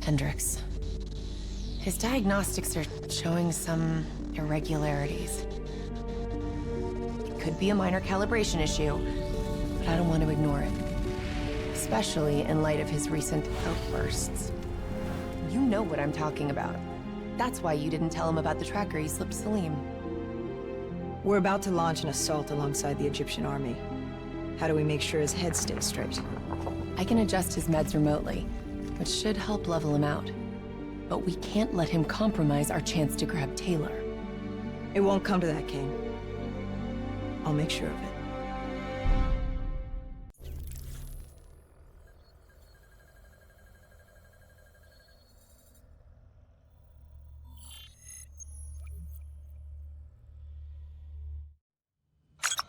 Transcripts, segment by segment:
Hendricks. His diagnostics are showing some irregularities. It could be a minor calibration issue, but I don't want to ignore it. Especially in light of his recent outbursts. You know what I'm talking about. That's why you didn't tell him about the tracker he slipped Salim. We're about to launch an assault alongside the Egyptian army. How do we make sure his head stays straight? I can adjust his meds remotely, which should help level him out. But we can't let him compromise our chance to grab Taylor. It won't come to that, Kane. I'll make sure of it.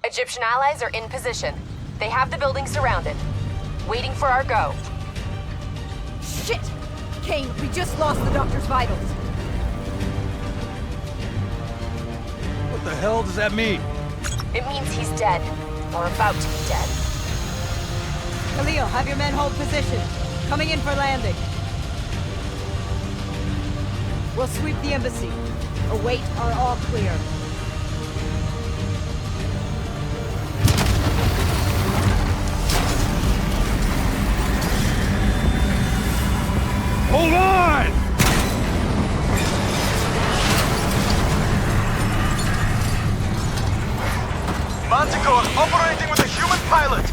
Egyptian allies are in position. They have the building surrounded. Waiting for our go. Shit! Kane, we just lost the doctor's vitals. What the hell does that mean? It means he's dead. Or about to be dead. Khalil, have your men hold position. Coming in for landing. We'll sweep the embassy. Await our all clear. Hold on! Manticore operating with a human pilot!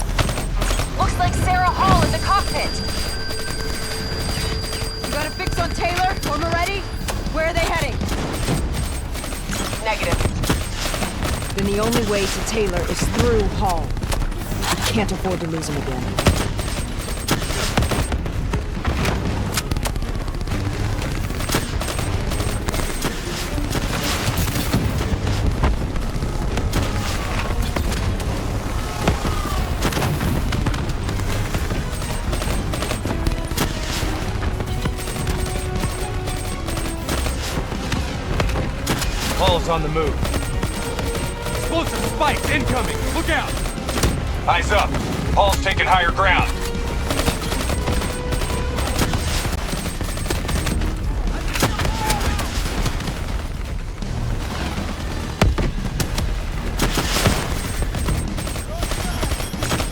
Looks like Sarah Hall in the cockpit. You got a fix on Taylor or Moretti? Where are they heading? Negative. Then the only way to Taylor is through Hall. We can't afford to lose him again. Hall's on the move. Explosive spikes incoming! Look out! Eyes up! Hall's taking higher ground.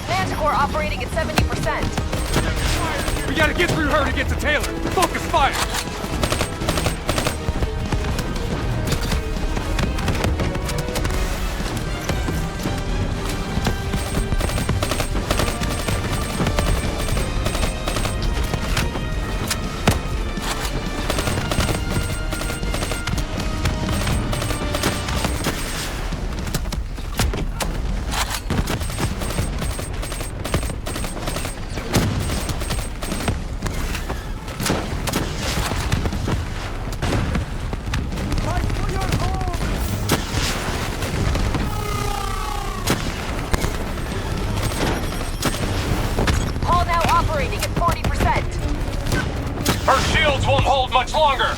Manticore operating at 70%. We gotta get through her to get to Taylor! Focus fire! Hall now operating at 40%. Her shields won't hold much longer!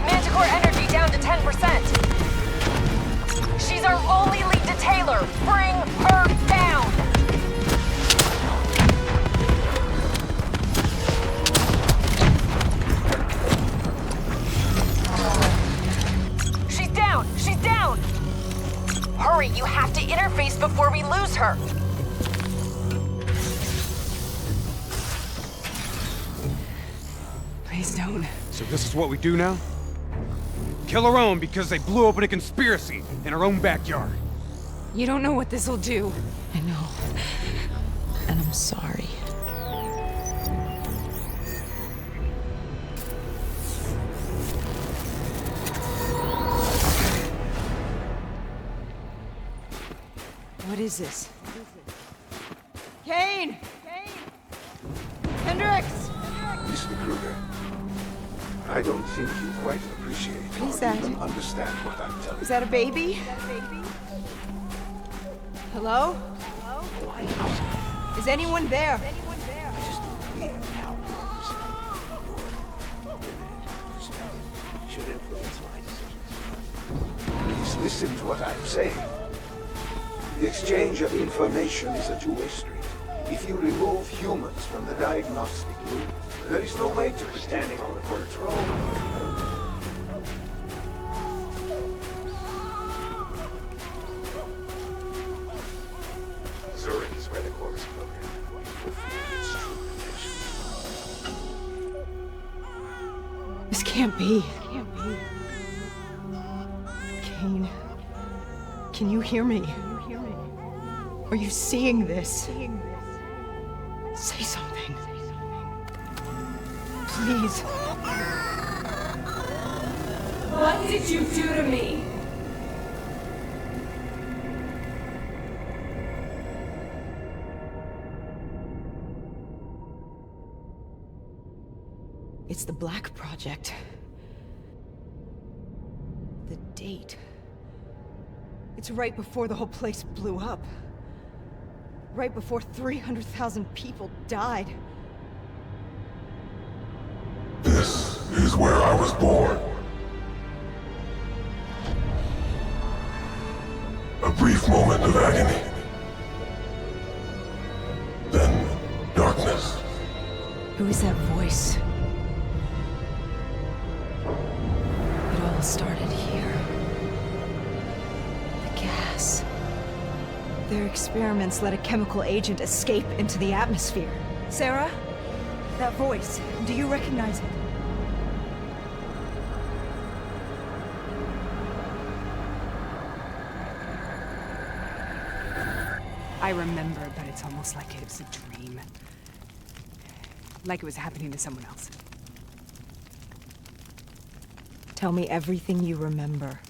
Manticore energy down to 10%. She's our only lead to Taylor. Bring her down. She's down. She's down. Hurry, you have to interface before we lose her. Please don't. So this is what we do now? Kill our own because they blew open a conspiracy in our own backyard. You don't know what this'll do. I know. And I'm sorry. What is this? Kane! Hendricks! Mr. Kruger, I don't think you quite appreciate Who's or that? even understand what I'm telling Is that a baby? Hello? Is anyone there? should influence my listen to what I'm saying. The exchange of information is a two-way street. If you remove humans from the diagnostic loop, there is no way to pretending on the control. Zurich is where the core is programmed. To feel its true potential. This can't be. Kane, can you hear me? Are you seeing this? Say something. Please. What did you do to me? It's the Black Project. The date. It's right before the whole place blew up. Right before 300,000 people died. This is where I was born. A brief moment of agony. Then, darkness. Who is that voice? It all started here. The gas. Their experiments let a chemical agent escape into the atmosphere. Sarah? That voice, do you recognize it? I remember, but it's almost like it was a dream. Like it was happening to someone else. Tell me everything you remember.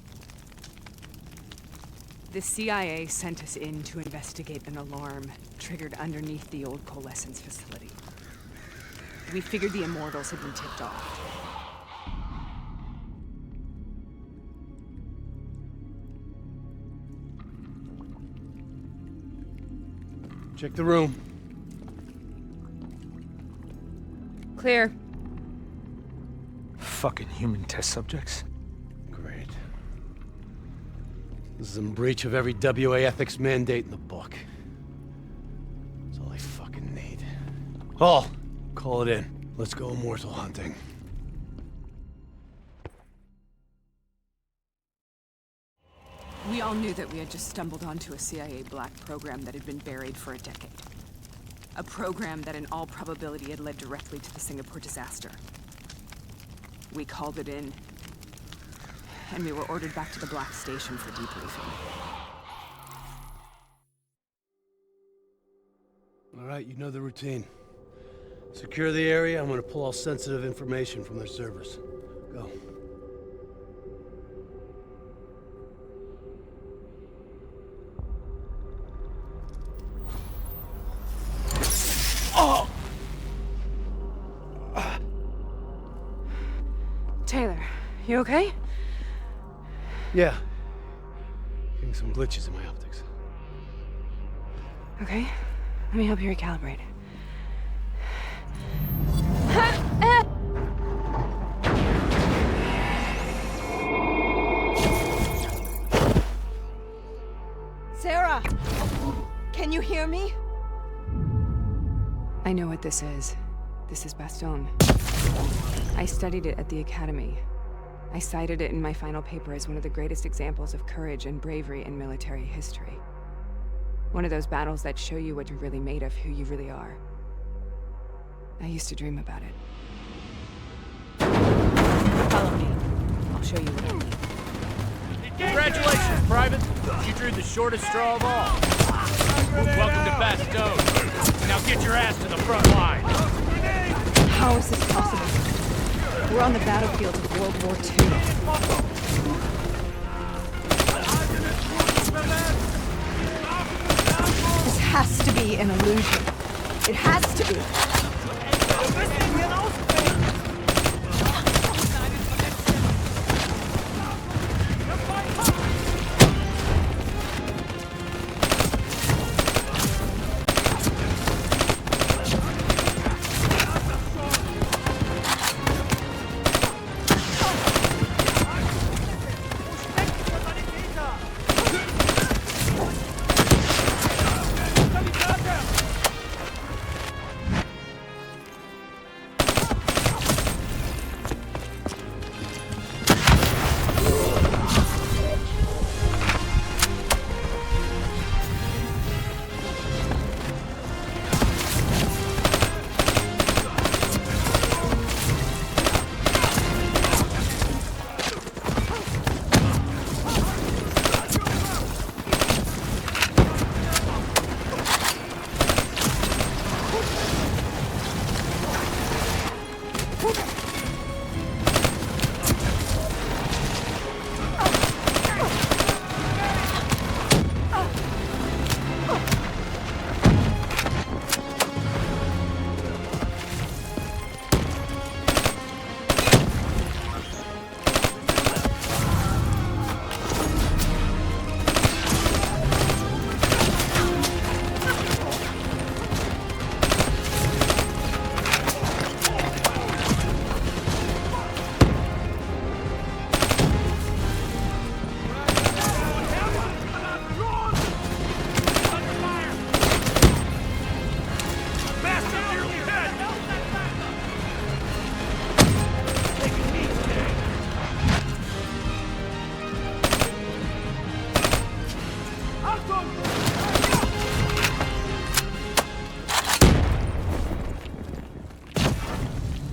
The CIA sent us in to investigate an alarm triggered underneath the old coalescence facility. We figured the Immortals had been tipped off. Check the room. Clear. Fucking human test subjects. Great. This is in breach of every WA ethics mandate in the book. That's all I fucking need. Hall, call it in. Let's go immortal hunting. We all knew that we had just stumbled onto a CIA black program that had been buried for a decade. A program that in all probability had led directly to the Singapore disaster. We called it in, and we were ordered back to the Black Station for debriefing. All right, you know the routine. Secure the area. I'm gonna pull all sensitive information from their servers. Go. Taylor, you okay? Yeah. Getting some glitches in my optics. Okay, let me help you recalibrate. Sarah! Can you hear me? I know what this is. This is Bastogne. I studied it at the Academy. I cited it in my final paper as one of the greatest examples of courage and bravery in military history. One of those battles that show you what you're really made of, who you really are. I used to dream about it. Follow me. I'll show you what I mean. Congratulations, Private! You drew the shortest straw of all. Welcome to Bastogne. Now get your ass to the front line. How is this possible? We're on the battlefield of World War II. This has to be an illusion. It has to be.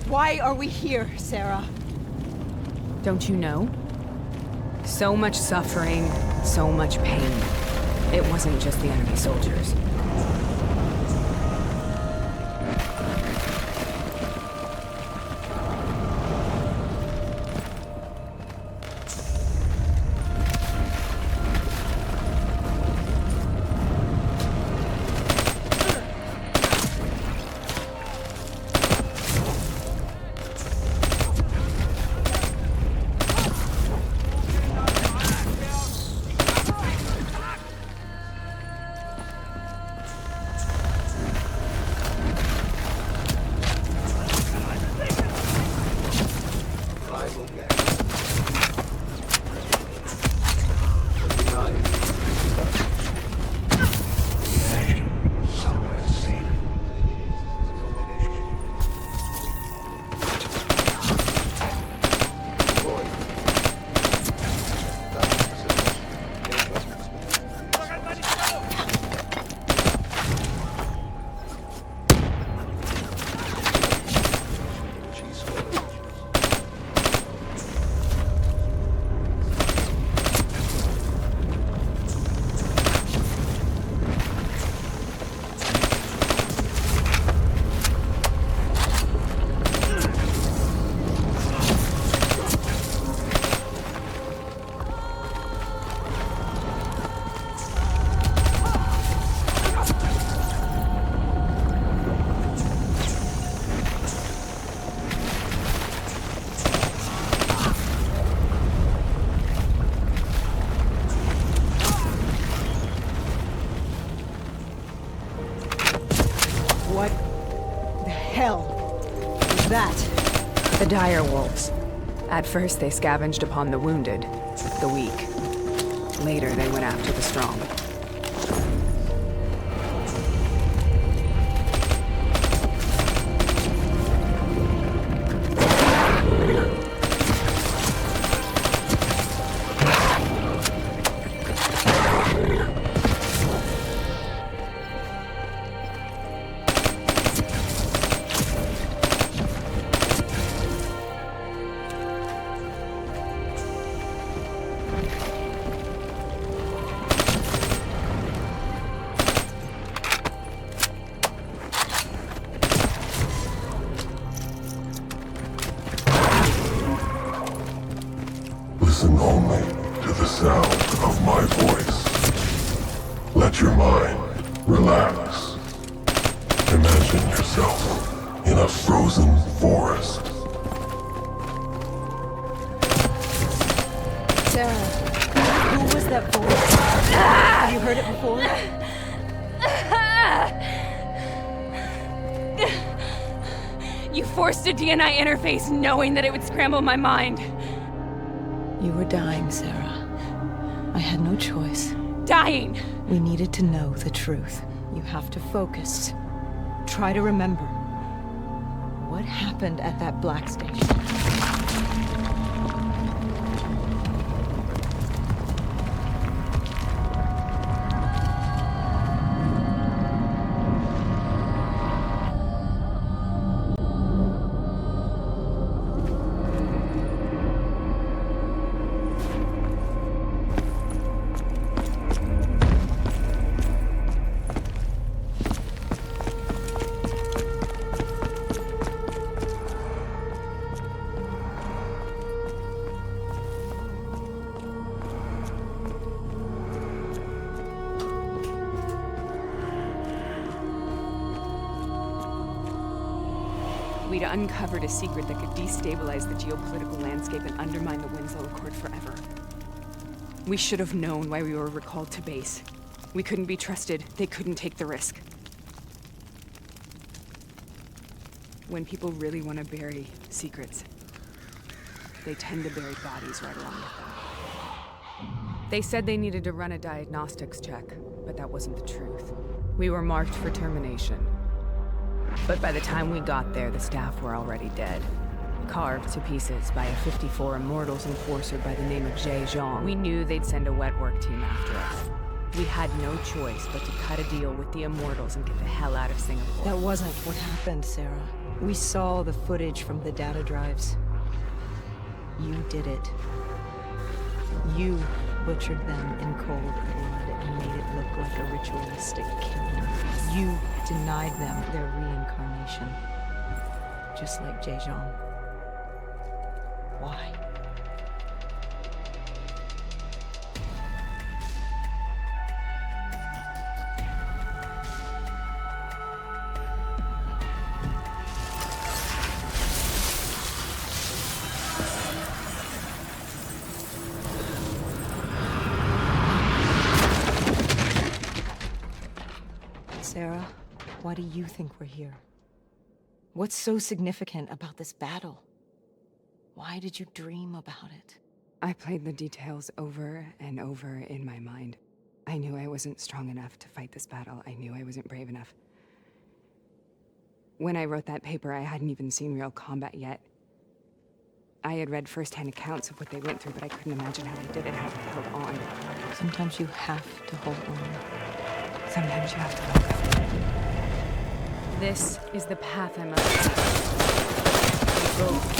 Why are we here, Sarah? Don't you know? So much suffering, so much pain. It wasn't just the enemy soldiers. What the hell is that? The dire wolves. At first they scavenged upon the wounded, the weak. Later they went after the strong. Listen only to the sound of my voice. Let your mind relax. Imagine yourself in a frozen forest. Sarah, who was that voice? Have you heard it before? You forced a DNI interface knowing that it would scramble my mind. You were dying, Sarah. I had no choice. Dying! We needed to know the truth. You have to focus. Try to remember. What happened at that black station? We'd uncovered a secret that could destabilize the geopolitical landscape and undermine the Winslow Accord forever. We should have known why we were recalled to base. We couldn't be trusted. They couldn't take the risk. When people really want to bury secrets, they tend to bury bodies right along with them. They said they needed to run a diagnostics check, but that wasn't the truth. We were marked for termination. But by the time we got there, the staff were already dead. Carved to pieces by a 54 Immortals enforcer by the name of Jay Zhang. We knew they'd send a wet work team after us. We had no choice but to cut a deal with the Immortals and get the hell out of Singapore. That wasn't what happened, Sarah. We saw the footage from the data drives. You did it. You butchered them in cold blood and made it look like a ritualistic killing. You denied them their reincarnation. Just like Jaejeon. Why? Sarah, why do you think we're here? What's so significant about this battle? Why did you dream about it? I played the details over and over in my mind. I knew I wasn't strong enough to fight this battle. I knew I wasn't brave enough. When I wrote that paper, I hadn't even seen real combat yet. I had read first-hand accounts of what they went through, but I couldn't imagine how they did it, how they held on. Sometimes you have to hold on. Sometimes you have to let go. This is the path I must take. Go.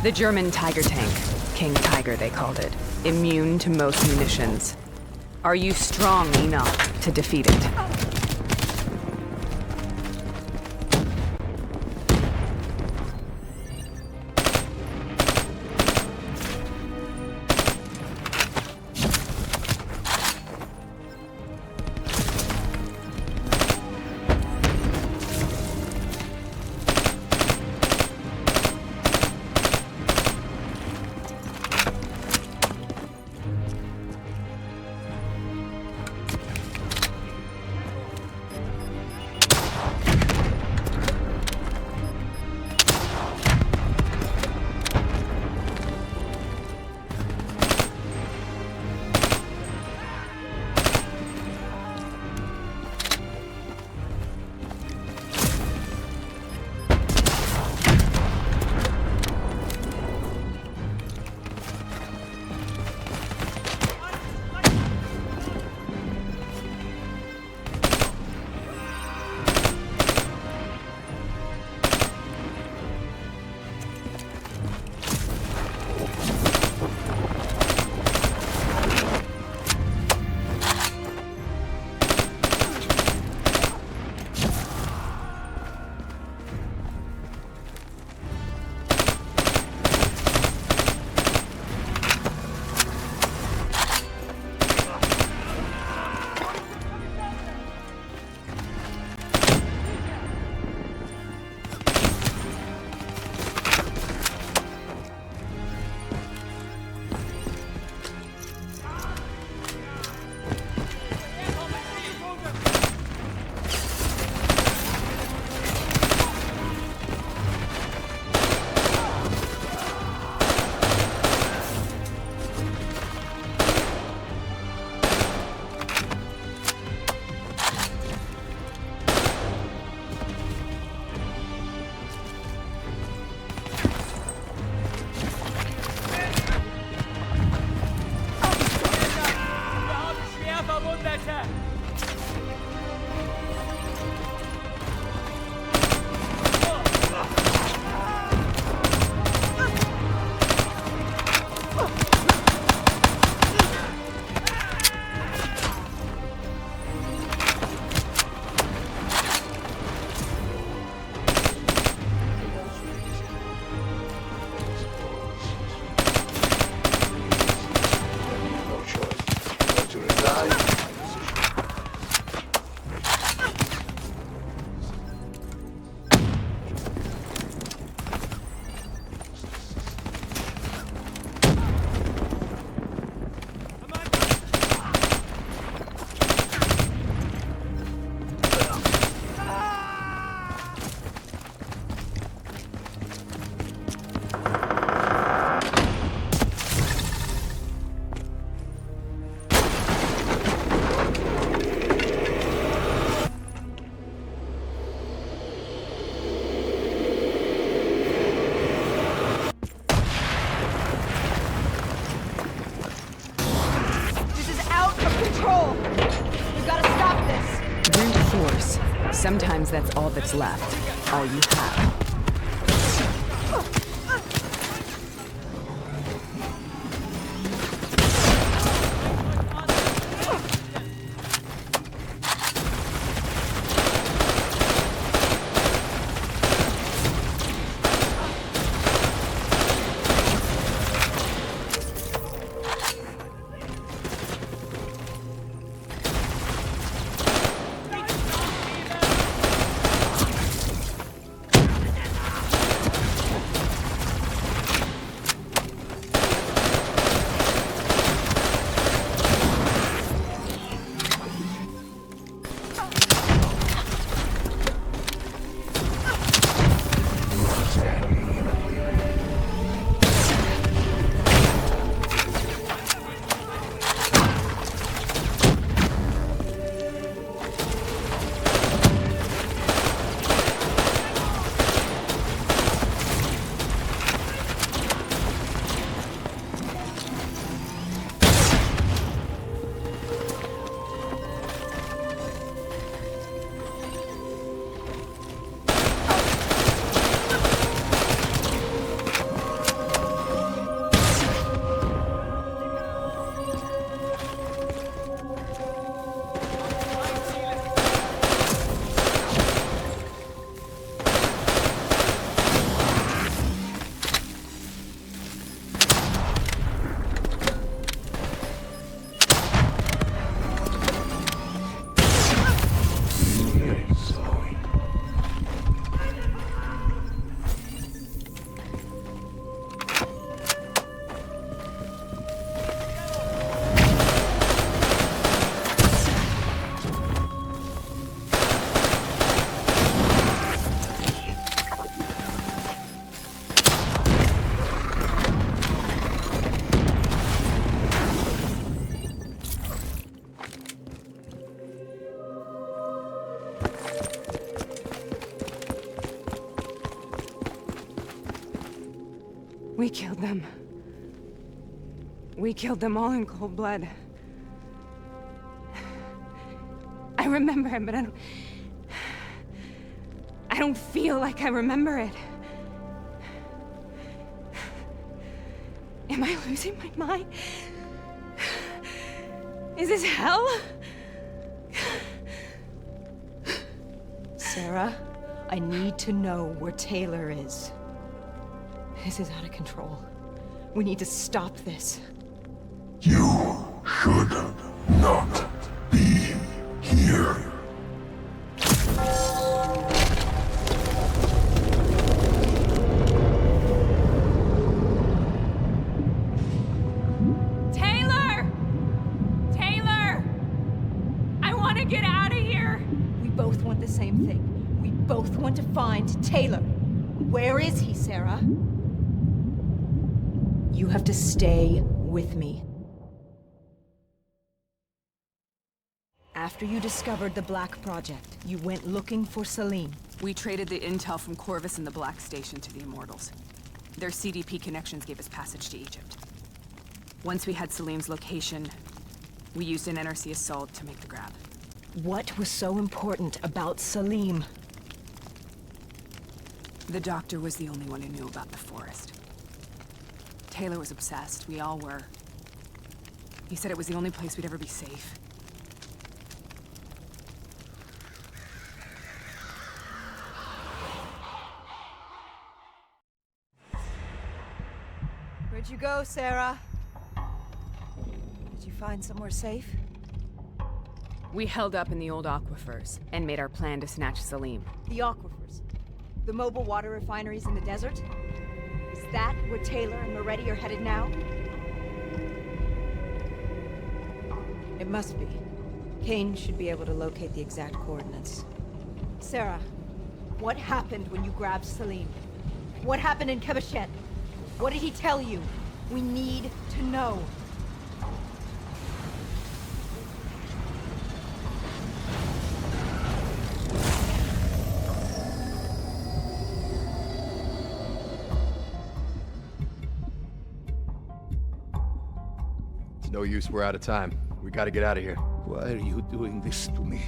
The German Tiger tank. King Tiger, they called it. Immune to most munitions. Are you strong enough to defeat it? Sometimes that's all that's left, all you have. We killed them. We killed them all in cold blood. I remember it, but I don't feel like I remember it. Am I losing my mind? Is this hell? Sarah, I need to know where Taylor is. This is out of control. We need to stop this. You should not be here. Taylor! Taylor! I want to get out of here! We both want the same thing. We both want to find Taylor. Where is he, Sarah? You have to stay with me. After you discovered the Black Project, you went looking for Salim. We traded the intel from Corvus and the Black Station to the Immortals. Their CDP connections gave us passage to Egypt. Once we had Salim's location, we used an NRC assault to make the grab. What was so important about Salim? The doctor was the only one who knew about the forest. Taylor was obsessed. We all were. He said it was the only place we'd ever be safe. Where'd you go, Sarah? Did you find somewhere safe? We held up in the old aquifers and made our plan to snatch Salim. The aquifers? The mobile water refineries in the desert? Is that where Taylor and Moretti are headed now? It must be. Kane should be able to locate the exact coordinates. Sarah, what happened when you grabbed Salim? What happened in Kebashet? What did he tell you? We need to know. No use, we're out of time. We gotta get out of here. Why are you doing this to me?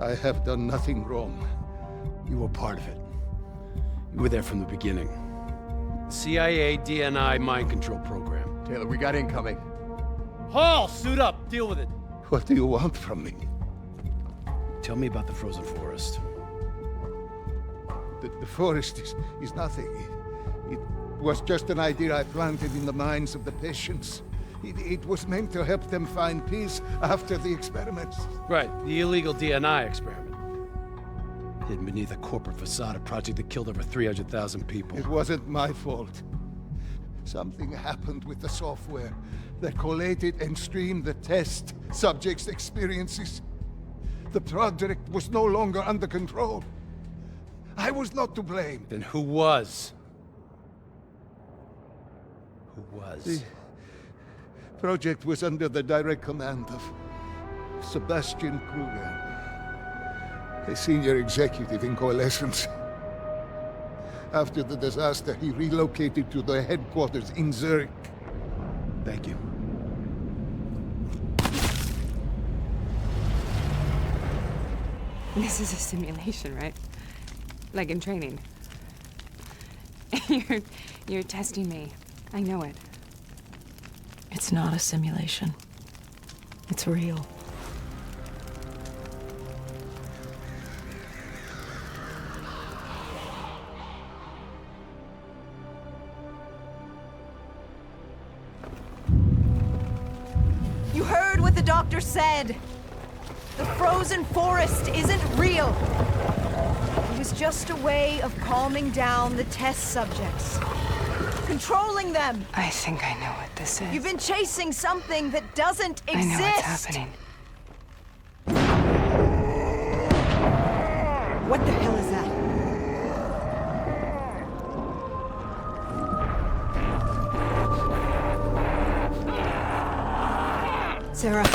I have done nothing wrong. You were part of it. You were there from the beginning. The CIA, DNI, mind control program. Taylor, we got incoming. Hall, suit up. Deal with it. What do you want from me? Tell me about the frozen forest. The forest is nothing. It was just an idea I planted in the minds of the patients. It was meant to help them find peace after the experiments. Right, the illegal DNI experiment. Hidden beneath a corporate facade, a project that killed over 300,000 people. It wasn't my fault. Something happened with the software that collated and streamed the test subjects' experiences. The project was no longer under control. I was not to blame. Then who was? Who was? The project was under the direct command of Sebastian Kruger, a senior executive in Coalescence. After the disaster, he relocated to the headquarters in Zurich. Thank you. This is a simulation, right? Like in training. You're testing me. I know it. It's not a simulation. It's real. You heard what the doctor said. The frozen forest isn't real. It was just a way of calming down the test subjects. Controlling them. I think I know what this is. You've been chasing something that doesn't exist. I know what's happening. What the hell is that? Sarah,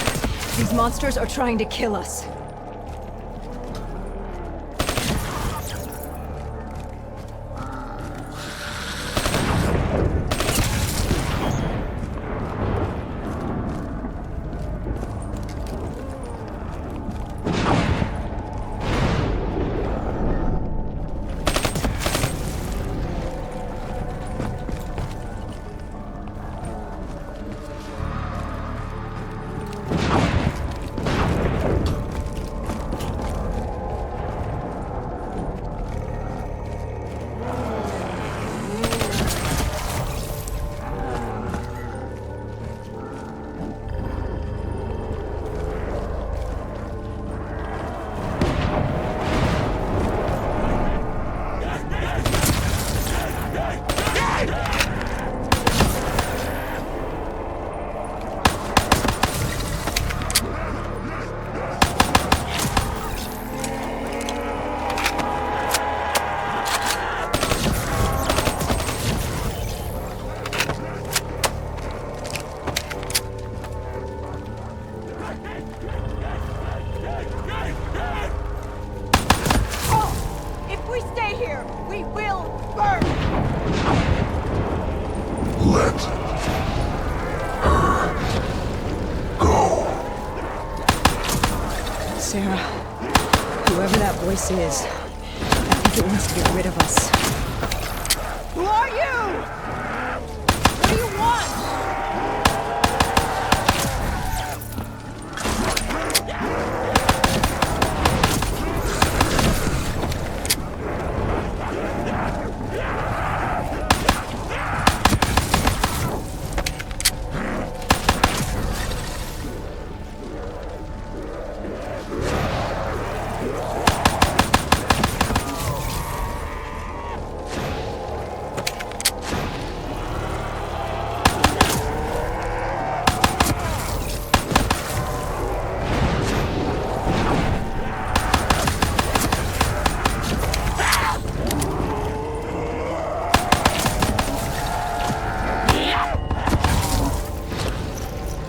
these monsters are trying to kill us. Sarah, whoever that voice is, I think it wants to get rid of us. Who are you? What do you want?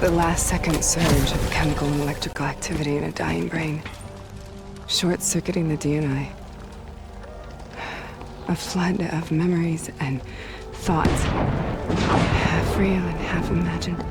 The last-second surge of chemical and electrical activity in a dying brain. Short-circuiting the DNI. A flood of memories and thoughts. Half real and half imagined.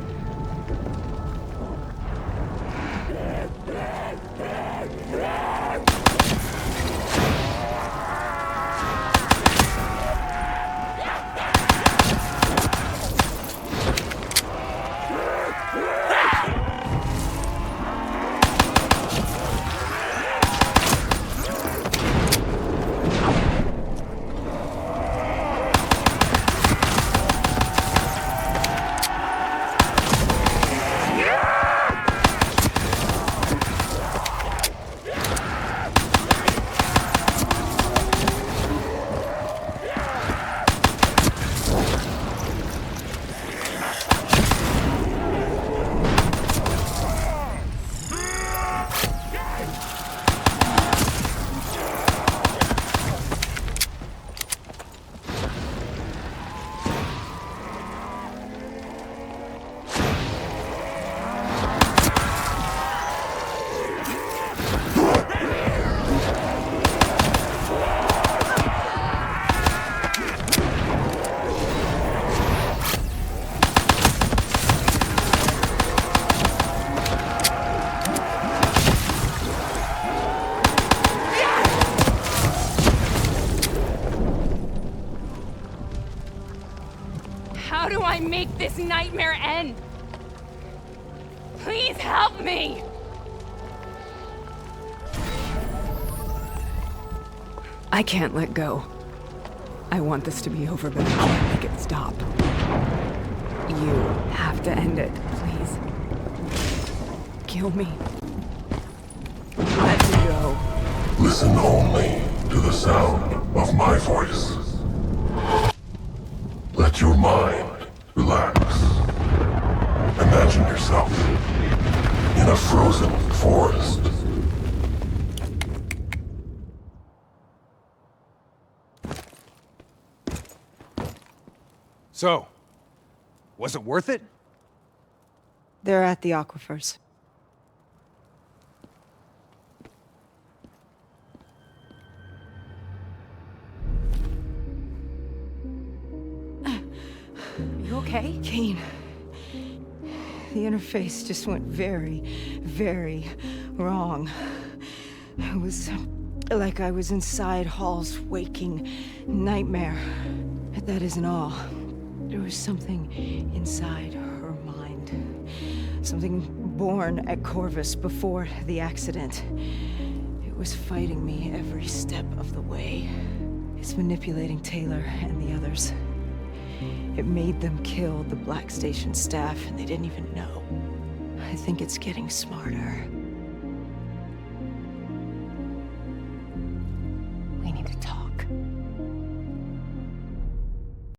How do I make this nightmare end? Please help me! I can't let go. I want this to be over, but I can't make it stop. You have to end it, please. Kill me. Let me go. Listen only to the sound of my voice. Let your mind relax. Imagine yourself in a frozen forest. So, was it worth it? They're at the aquifers. You okay? Kane. The interface just went very, very wrong. It was like I was inside Hall's waking nightmare. But that isn't all. There was something inside her mind. Something born at Corvus before the accident. It was fighting me every step of the way. It's manipulating Taylor and the others. It made them kill the Black Station staff, and they didn't even know. I think it's getting smarter.